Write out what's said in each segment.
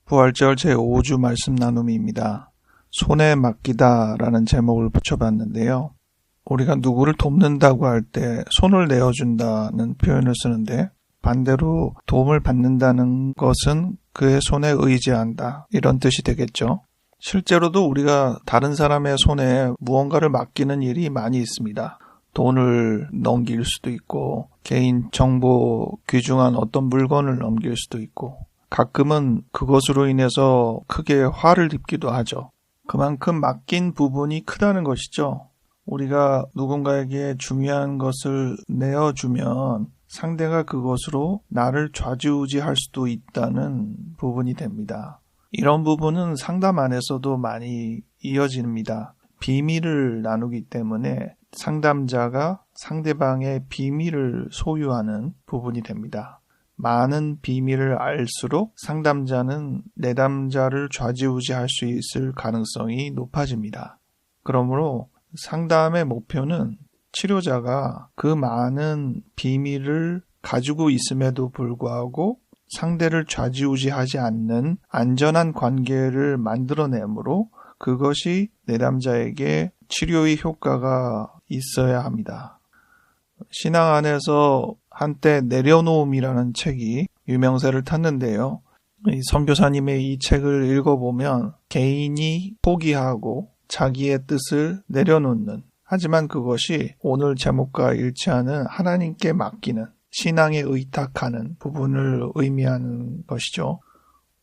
부활절 제5주 말씀 나눔입니다. 손에 맡기다라는 제목을 붙여봤는데요. 우리가 누구를 돕는다고 할 때 손을 내어준다는 표현을 쓰는데, 반대로 도움을 받는다는 것은 그의 손에 의지한다, 이런 뜻이 되겠죠. 실제로도 우리가 다른 사람의 손에 무언가를 맡기는 일이 많이 있습니다. 돈을 넘길 수도 있고, 개인 정보 귀중한 어떤 물건을 넘길 수도 있고, 가끔은 그것으로 인해서 크게 화를 입기도 하죠. 그만큼 맡긴 부분이 크다는 것이죠. 우리가 누군가에게 중요한 것을 내어주면 상대가 그것으로 나를 좌지우지할 수도 있다는 부분이 됩니다. 이런 부분은 상담 안에서도 많이 이어집니다. 비밀을 나누기 때문에 상담자가 상대방의 비밀을 소유하는 부분이 됩니다. 많은 비밀을 알수록 상담자는 내담자를 좌지우지할 수 있을 가능성이 높아집니다. 그러므로 상담의 목표는 치료자가 그 많은 비밀을 가지고 있음에도 불구하고 상대를 좌지우지하지 않는 안전한 관계를 만들어내므로 그것이 내담자에게 치료의 효과가 있어야 합니다. 신앙 안에서 한때 내려놓음이라는 책이 유명세를 탔는데요. 이 선교사님의 이 책을 읽어보면 개인이 포기하고 자기의 뜻을 내려놓는, 하지만 그것이 오늘 제목과 일치하는 하나님께 맡기는, 신앙에 의탁하는 부분을 의미하는 것이죠.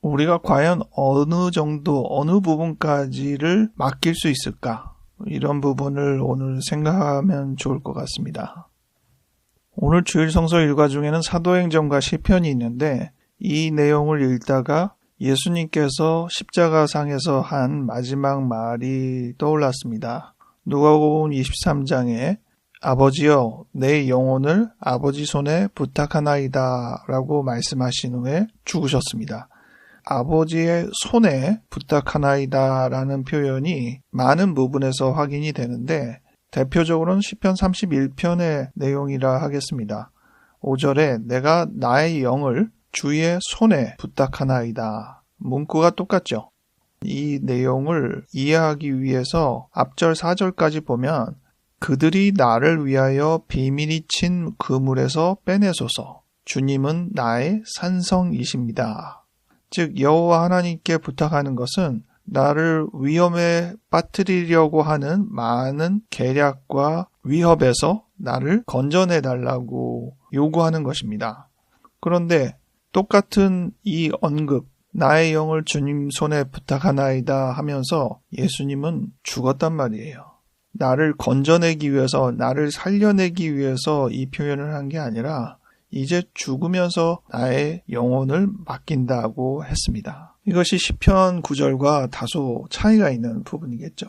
우리가 과연 어느 정도, 어느 부분까지를 맡길 수 있을까? 이런 부분을 오늘 생각하면 좋을 것 같습니다. 오늘 주일 성서 일과 중에는 사도행전과 시편이 있는데, 이 내용을 읽다가 예수님께서 십자가상에서 한 마지막 말이 떠올랐습니다. 누가복음 23장에 아버지여 내 영혼을 아버지 손에 부탁하나이다 라고 말씀하신 후에 죽으셨습니다. 아버지의 손에 부탁하나이다 라는 표현이 많은 부분에서 확인이 되는데, 대표적으로는 시편 31편의 내용이라 하겠습니다. 5절에 내가 나의 영을 주의 손에 부탁하나이다. 문구가 똑같죠. 이 내용을 이해하기 위해서 앞절 4절까지 보면 그들이 나를 위하여 비밀이 친 그물에서 빼내소서. 주님은 나의 산성이십니다. 즉 여호와 하나님께 부탁하는 것은 나를 위험에 빠뜨리려고 하는 많은 계략과 위협에서 나를 건져내달라고 요구하는 것입니다. 그런데 똑같은 이 언급, 나의 영을 주님 손에 부탁하나이다 하면서 예수님은 죽었단 말이에요. 나를 건져내기 위해서, 나를 살려내기 위해서 이 표현을 한 게 아니라 이제 죽으면서 나의 영혼을 맡긴다고 했습니다. 이것이 시편 9절과 다소 차이가 있는 부분이겠죠.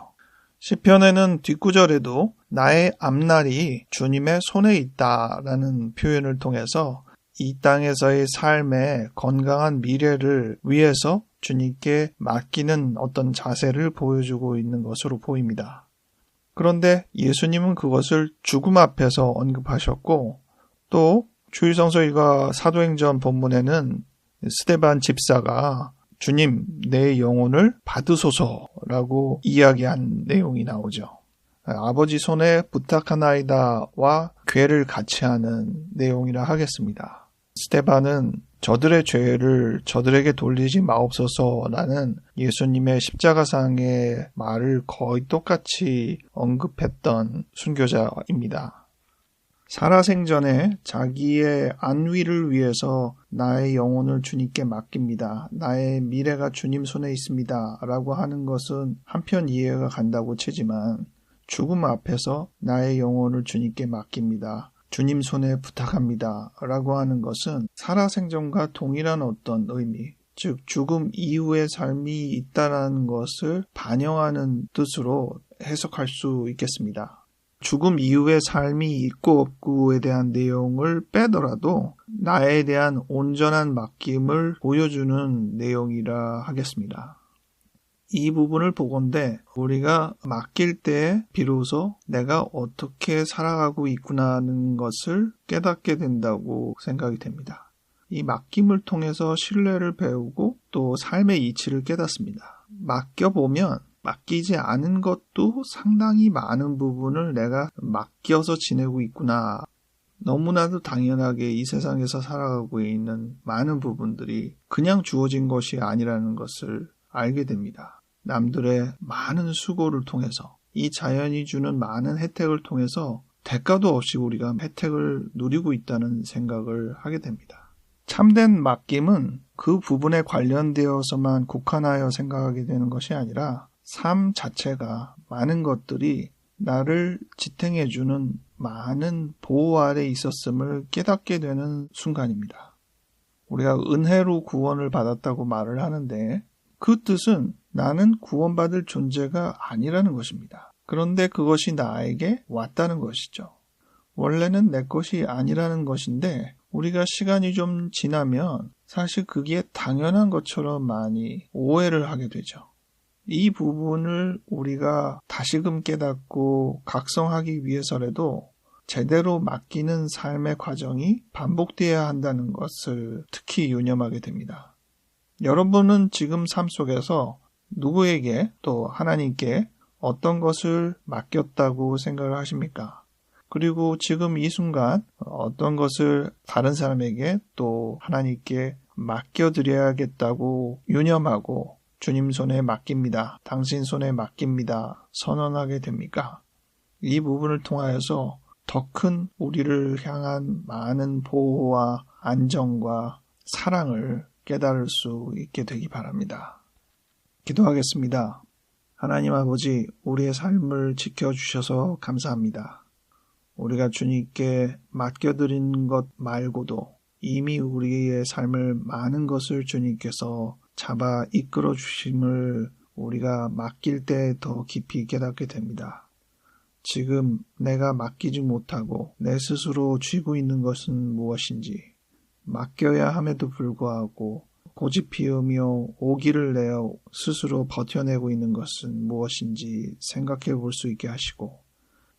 시편에는 뒷구절에도 나의 앞날이 주님의 손에 있다라는 표현을 통해서 이 땅에서의 삶의 건강한 미래를 위해서 주님께 맡기는 어떤 자세를 보여주고 있는 것으로 보입니다. 그런데 예수님은 그것을 죽음 앞에서 언급하셨고, 또 주일성서 일과 사도행전 본문에는 스데반 집사가 주님 내 영혼을 받으소서라고 이야기한 내용이 나오죠. 아버지 손에 부탁하나이다와 궤를 같이 하는 내용이라 하겠습니다. 스데반은 저들의 죄를 저들에게 돌리지 마옵소서라는 예수님의 십자가상의 말을 거의 똑같이 언급했던 순교자입니다. 살아생전에 자기의 안위를 위해서 나의 영혼을 주님께 맡깁니다. 나의 미래가 주님 손에 있습니다. 라고 하는 것은 한편 이해가 간다고 치지만, 죽음 앞에서 나의 영혼을 주님께 맡깁니다. 주님 손에 부탁합니다. 라고 하는 것은 살아생전과 동일한 어떤 의미, 즉 죽음 이후의 삶이 있다는 것을 반영하는 뜻으로 해석할 수 있겠습니다. 죽음 이후의 삶이 있고 없고에 대한 내용을 빼더라도 나에 대한 온전한 맡김을 보여주는 내용이라 하겠습니다. 이 부분을 보건대 우리가 맡길 때 비로소 내가 어떻게 살아가고 있구나 하는 것을 깨닫게 된다고 생각이 됩니다. 이 맡김을 통해서 신뢰를 배우고 또 삶의 이치를 깨닫습니다. 맡겨보면 맡기지 않은 것도 상당히 많은 부분을 내가 맡겨서 지내고 있구나. 너무나도 당연하게 이 세상에서 살아가고 있는 많은 부분들이 그냥 주어진 것이 아니라는 것을 알게 됩니다. 남들의 많은 수고를 통해서, 이 자연이 주는 많은 혜택을 통해서 대가도 없이 우리가 혜택을 누리고 있다는 생각을 하게 됩니다. 참된 맡김은 그 부분에 관련되어서만 국한하여 생각하게 되는 것이 아니라 삶 자체가, 많은 것들이 나를 지탱해주는 많은 보호 아래 있었음을 깨닫게 되는 순간입니다. 우리가 은혜로 구원을 받았다고 말을 하는데 그 뜻은 나는 구원받을 존재가 아니라는 것입니다. 그런데 그것이 나에게 왔다는 것이죠. 원래는 내 것이 아니라는 것인데 우리가 시간이 좀 지나면 사실 그게 당연한 것처럼 많이 오해를 하게 되죠. 이 부분을 우리가 다시금 깨닫고 각성하기 위해서라도 제대로 맡기는 삶의 과정이 반복되어야 한다는 것을 특히 유념하게 됩니다. 여러분은 지금 삶 속에서 누구에게 또 하나님께 어떤 것을 맡겼다고 생각을 하십니까? 그리고 지금 이 순간 어떤 것을 다른 사람에게 또 하나님께 맡겨드려야겠다고 유념하고 주님 손에 맡깁니다. 당신 손에 맡깁니다. 선언하게 됩니까? 이 부분을 통하여서 더 큰 우리를 향한 많은 보호와 안정과 사랑을 깨달을 수 있게 되기 바랍니다. 기도하겠습니다. 하나님 아버지, 우리의 삶을 지켜주셔서 감사합니다. 우리가 주님께 맡겨드린 것 말고도 이미 우리의 삶을 많은 것을 주님께서 잡아 이끌어 주심을 우리가 맡길 때 더 깊이 깨닫게 됩니다. 지금 내가 맡기지 못하고 내 스스로 쥐고 있는 것은 무엇인지, 맡겨야 함에도 불구하고 고집 피우며 오기를 내어 스스로 버텨내고 있는 것은 무엇인지 생각해 볼 수 있게 하시고,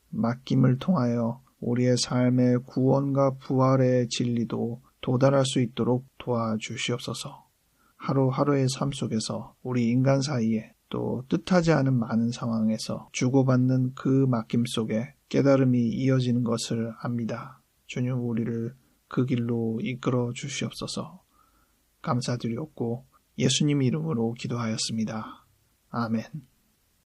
맡김을 통하여 우리의 삶의 구원과 부활의 진리도 도달할 수 있도록 도와주시옵소서. 하루하루의 삶 속에서 우리 인간 사이에 또 뜻하지 않은 많은 상황에서 주고받는 그 맡김 속에 깨달음이 이어지는 것을 압니다. 주님, 우리를 그 길로 이끌어 주시옵소서. 감사드렸고 예수님 이름으로 기도하였습니다. 아멘.